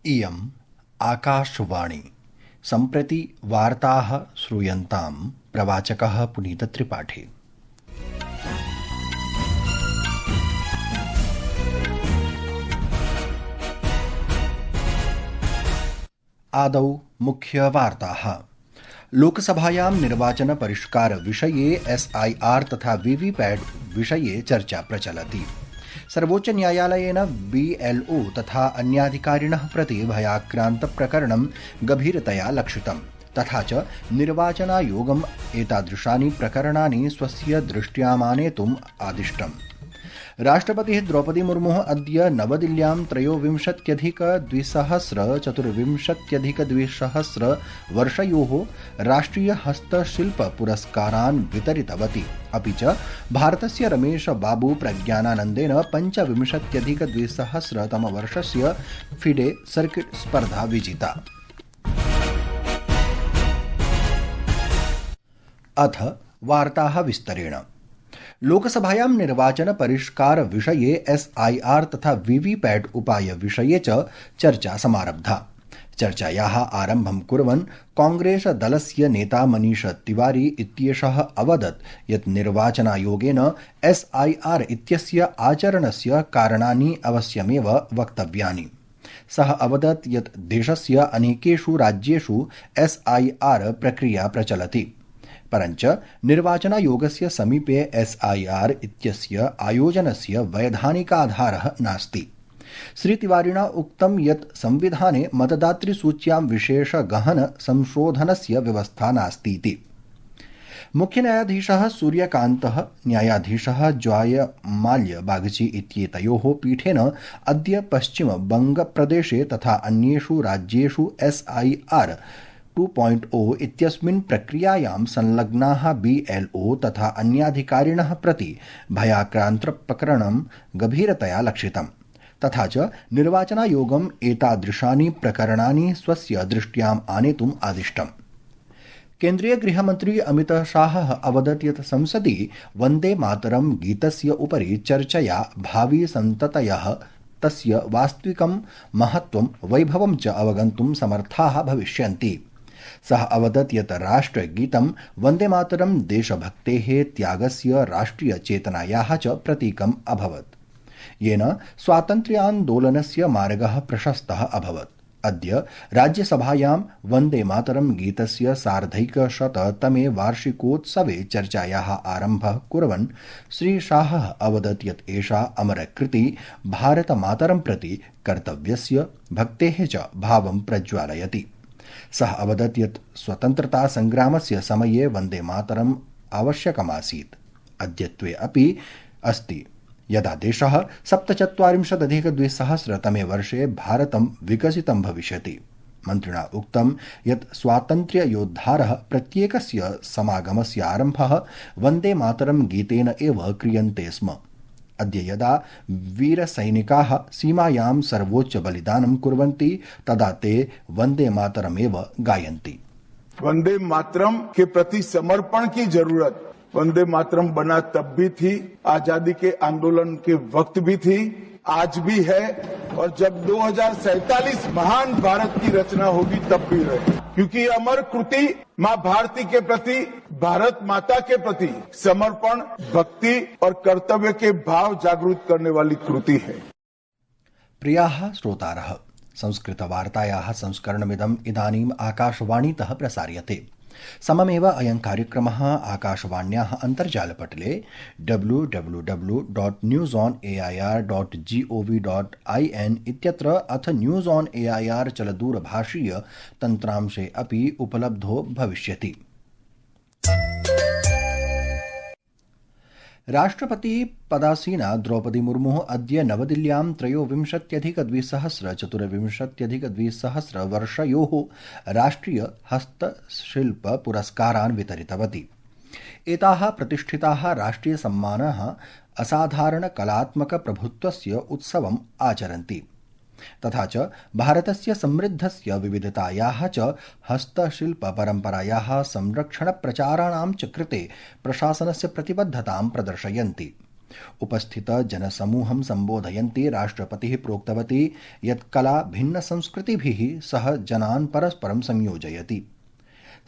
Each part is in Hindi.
इयम् आकाशवाणी। सम्प्रति वार्ताः श्रूयन्तां प्रवाचकः पुनीतत्रिपाठी। आदौ मुख्यवार्ताः। लोकसभायां निर्वाचन परिष्कार विषये SIR तथा वीवीपैट विषये चर्चा प्रचलति। सर्वोच्च न्यायालयेन BLO तथा अन्याधिकारिणः प्रति भयाक्रान्तप्रकरणं गभीरतया लक्षितम्, तथा च निर्वाचनायोगम् एतादृशानि प्रकरणानि स्वस्य दृष्ट्यामानेतुम् आदिष्टम्। राष्ट्रपतिः द्रौपदी मुर्मुः अद्य नवदिल्ल्यां 23-2024 वर्षयोः राष्ट्रिय हस्तशिल्प पुरस्कारान् वितरितवती। अपि च भारतस्य रमेश बाबू प्रज्ञानानन्देन 25-2020 वर्षस्य फिडे सर्किट स्पर्धा विजिता। अथ वार्ताः विस्तरेण। लोकसभायां निर्वाचन परिष्कार विषये SIR तथा वीवीपैट उपाय विषये च चर्चा समारब्धा। चर्चायाः आरम्भं कुर्वन् कांग्रेस दलस्य नेता मनीष तिवारी इत्येषः अवदत् यत् निर्वाचनायोगेन SIR इत्यस्य आचरणस्य कारणानि अवश्यमेव वक्तव्यानि। सः अवदत् यत् देशस्य अनेकेषु राज्येषु SIR प्रक्रिया प्रचलति, परञ्च निर्वाचनायोगस्य समीपे SIR इत्यस्य आयोजनस्य वैधानिकाधारः नास्ति। श्रीतिवारिणा उक्तं यत् संविधाने मतदातृसूच्यां विशेषगहन संशोधनस्य व्यवस्था नास्तीति। मुख्यन्यायाधीशः सूर्यकान्तः, न्यायाधीशः जॉयमाल्य बागची इत्येतयोः पीठेन अद्य पश्चिमबङ्गप्रदेशे तथा अन्येषु राज्येषु SIR 2.0 इत्यस्मिन् प्रक्रियायां संलग्नाः BLO तथा अन्याधिकारिणः प्रति भयाक्रान्तप्रकरणं गभीरतया लक्षितम्, तथा च निर्वाचनायोगम् एतादृशानि प्रकरणानि स्वस्य दृष्ट्याम् आनेतुम् आदिष्टम्। केन्द्रीय गृहमन्त्री अमित शाहः अवदत् यत् संसदि वन्दे मातरं गीतस्य उपरि चर्चया भावी सन्ततयः तस्य वास्तविकं महत्त्वं वैभवं च अवगन्तुं समर्थाः भविष्यन्ति। सः अवदत् यत् राष्ट्रगीतं वन्दे मातरं देशभक्तेः त्यागस्य राष्ट्रियचेतनायाः च प्रतीकम् अभवत्, येन स्वातन्त्र्यान्दोलनस्य मार्गः प्रशस्तः अभवत्। अद्य राज्यसभायां वन्दे मातरं गीतस्य सार्धैकशततमे वार्षिकोत्सवे चर्चायाः आरम्भः कुर्वन् श्रीशाहः अवदत् यत् एषा अमरकृति भारतमातरं प्रति कर्तव्यस्य भक्तेः च भावं प्रज्वालयति। सः अवदत् यत् स्वतन्त्रतासङ्ग्रामस्य समये वन्दे मातरम् आवश्यकमासीत्, अद्यत्वे अपि अस्ति, यदा देशः 47-2000 वर्षे भारतं विकसितं भविष्यति। मन्त्रिणा उक्तं यत् स्वातन्त्र्ययोद्धारः प्रत्येकस्य समागमस्य आरम्भः वन्दे मातरं गीतेन एव क्रियन्ते स्म। अद्य यदा वीरसैनिकाः सीमायां सर्वोच्च बलिदानं कुर्वन्ति तदा ते वन्दे मातरमेव गायन्ति। वंदे मातरम के प्रति समर्पण की जरूरत वंदे मातरम बना तब भी थी, आजादी के आंदोलन के वक्त भी थी, आज भी है, और जब 2047 महान भारत की रचना होगी तब भी रहे, क्योंकि अमर कृति मां भारती के प्रति, भारत माता के प्रति समर्पण, भक्ति और कर्तव्य के भाव जागृत करने वाली कृति है। प्रियाः श्रोतारः, संस्कृतवार्तायाः संस्करणमिदम् इदानीम् आकाशवाणीतः प्रसार्यते। सममेव अयं कार्यक्रमः आकाशवाण्याः अन्तर्जालपटले www.newsonair.gov.in इत्यत्र अथ न्यूज़ ऑन AIR चलदूरभाषीय तन्त्रांशे अपि उपलब्धो भविष्यति। राष्ट्रपति पदासीना द्रौपदी मुर्मुः अद्य नवदिल्ल्यां 23-2024 वर्षयोः राष्ट्रिय हस्तशिल्प पुरस्कारान् वितरितवती। एताः प्रतिष्ठिताः राष्ट्रियसम्मानाः असाधारण कलात्मक प्रभुत्वस्य उत्सवम् आचरन्ति, तथा च भारतस्य समृद्धस्य विविधतायाः च हस्तशिल्पपरम्परायाः संरक्षणप्रचाराणां च कृते प्रशासनस्य प्रतिबद्धतां प्रदर्शयन्ति। उपस्थित जनसमूहं सम्बोधयन्ती राष्ट्रपतिः प्रोक्तवती यत् कला भिन्नसंस्कृतिभिः सह जनान् परस्परं संयोजयति।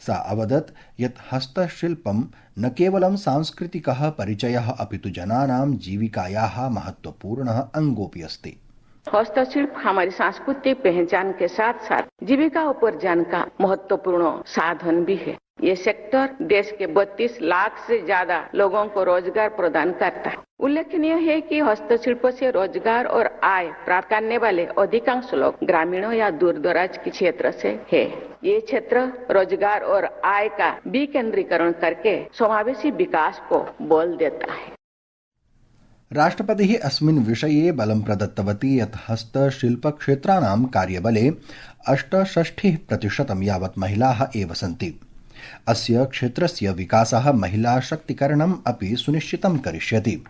सा अवदत् यत् हस्तशिल्पं न केवलं सांस्कृतिकः परिचयः अपितु जनानां जीविकायाः महत्वपूर्णः अंगोऽपि अस्ति। हस्तशिल्प हमारी सांस्कृतिक पहचान के साथ साथ जीविका उपार्जन का महत्वपूर्ण साधन भी है। ये सेक्टर देश के 32 लाख से ज्यादा लोगों को रोजगार प्रदान करता है। उल्लेखनीय है कि हस्तशिल्प से रोजगार और आय प्राप्त करने वाले अधिकांश लोग ग्रामीणों या दूर दराज के क्षेत्र से है। ये क्षेत्र रोजगार और आय का विकेंद्रीकरण करके समावेशी विकास को बल देता है। राष्ट्रपतिः अस्मिन् विषये बलं प्रदत्तवती यत् हस्तशिल्पक्षेत्राणां कार्यबले 68% यावत् महिलाः एव सन्ति। अस्य क्षेत्रस्य विकासः महिलाशक्तिकरणम् अपि सुनिश्चितं करिष्यति।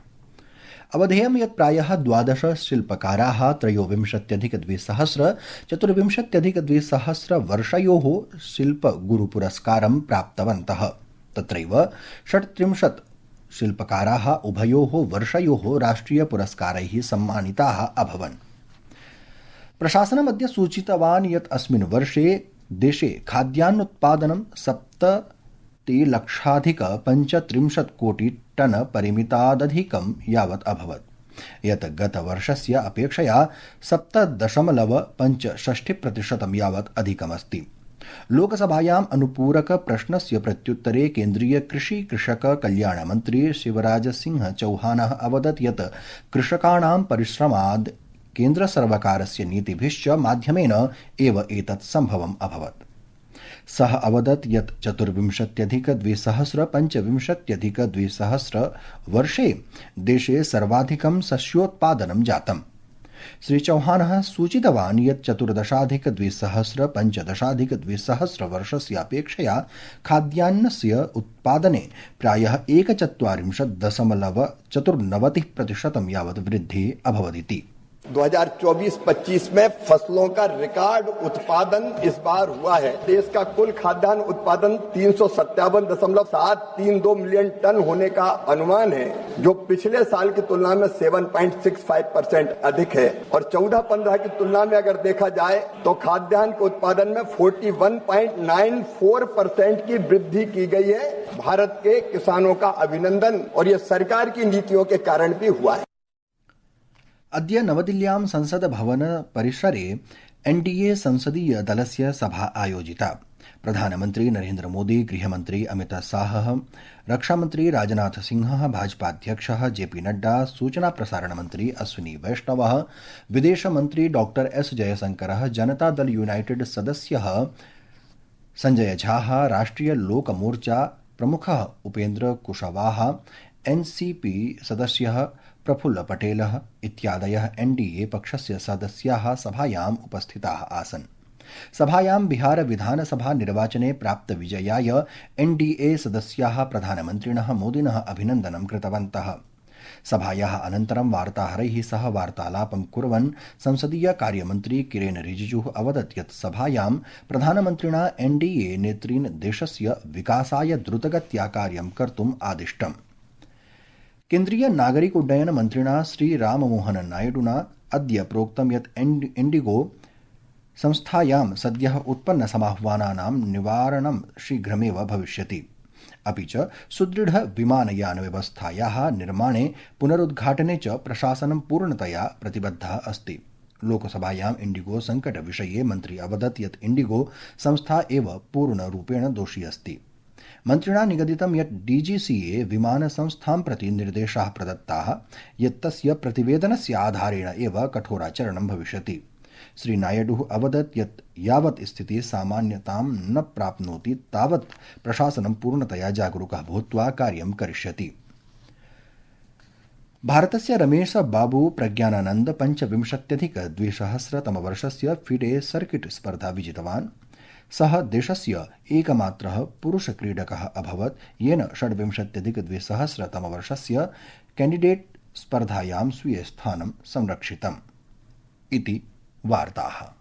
अवधेयं यत् प्रायः 12 शिल्पकाराः 23,200 24,200 वर्षयोः शिल्पगुरुपुरस्कारं प्राप्तवन्तः। तत्रैव 36 शिल्पकाराः उभयोः वर्षयोः राष्ट्रियपुरस्कारैः सम्मानिताः अभवन्। प्रशासनमद्य सूचितवान् यत् अस्मिन् वर्षे देशे खाद्यान्नोत्पादनं 70,35 कोटि टन परिमितादधिकं यावत् अभवत्, यत् गतवर्षस्य अपेक्षया 7.65% यावत् अधिकमस्ति। लोकसभायाम् अनुपूरक प्रश्नस्य प्रत्युत्तरे केन्द्रीय कृषि कृषक कल्याण मंत्री शिवराज सिंह चौहानः अवदत् यत् कृषकाणां परिश्रमाद् केन्द्रसर्वकारस्य नीतिभिश्च माध्यमेन एव एतत् सम्भवम् अभवत्। सः अवदत् यत् 24,225 वर्षे देशे सर्वाधिकं शस्योत्पादनं जातम्। श्री चौहानः सूचितवान् यत् 14,215 वर्षस्य अपेक्षया खाद्यान्नस्य उत्पादने प्रायः 41.94% यावत् वृद्धिः अभवदिति। 2024-25 में फसलों का रिकॉर्ड उत्पादन इस बार हुआ है। देश का कुल खाद्यान्न उत्पादन 357.732 मिलियन टन होने का अनुमान है, जो पिछले साल की तुलना में 7.65% अधिक है। और 14-15 की तुलना में अगर देखा जाए तो खाद्यान्न के उत्पादन में 41.94% की वृद्धि की गई है। भारत के किसानों का अभिनंदन, और ये सरकार की नीतियों के कारण भी हुआ है। अद्य नवदिल्ल्यां संसद भवन परिसरे एनडीए संसदीय दलस्य सभा आयोजिता। प्रधानमंत्री नरेन्द्र मोदी, गृहमंत्री अमित शाह, रक्षामंत्री राजनाथ सिंह, भाजपाध्यक्षः जेपी नड्डा, सूचना प्रसारण मंत्री अश्विनी वैष्णवः, विदेश मंत्री doctor S जयशंकरः, Janata Dal United सदस्यः Sanjay Jha, राष्ट्रीय लोक मोर्चा प्रमुखः उपेन्द्र कुशवाहा, एनसीपी सदस्यः प्रफुल्ल पटेलः इत्यादयः एनडीए पक्षस्य सदस्याः सभायाम् उपस्थिताः आसन्। सभायां बिहार विधानसभा निर्वाचने प्राप्तविजयाय एनडीए सदस्याः प्रधानमन्त्रिणः मोदिनः अभिनन्दनं कृतवन्तः। सभायाः अनन्तरं वार्ताहरैः सह वार्तालापं कुर्वन् संसदीय कार्यमन्त्री किरेन रिजिजुः अवदत् यत् सभायां प्रधानमन्त्रिणा एनडीए नेतृन् देशस्य विकासाय द्रुतगत्या कार्यं कर्तुम् आदिष्टम्। केन्द्रीय नागरिक उड्डयन मन्त्रिणा श्री राममोहन नायडुना अद्य प्रोक्तं यत् इंडिगो संस्थायां सद्यः उत्पन्न समाह्वानानां निवारणं शीघ्रमेव भविष्यति। अपि च सुदृढ विमानयान व्यवस्थायाः निर्माणे पुनरुद्घाटने च प्रशासनं पूर्णतया प्रतिबद्धः अस्ति। लोकसभायां इंडिगो संकट विषये मन्त्री अवदत् यत् इंडिगो संस्था एव पूर्णरूपेण दोषी अस्ति। मन्त्रिणा निगदितं यत् डीजीसीए विमानसंस्थां प्रति निर्देशाः प्रदत्ताः यत् तस्य प्रतिवेदनस्य आधारेण एव कठोराचरणं भविष्यति। श्री नायडुः अवदत् यत् यावत् स्थितिः सामान्यतां न प्राप्नोति तावत् प्रशासनं पूर्णतया जागरूकः भूत्वा कार्यं करिष्यति। भारतस्य रमेश बाबू प्रज्ञानानन्द 25,200 फिडे सर्किट स्पर्धा विजितवान्। सः देशस्य एकमात्रः पुरुषक्रीडकः अभवत् येन 26,200 कैण्डिडेट् स्पर्धायां स्वीयस्थानं संरक्षितम् इति वार्ताः।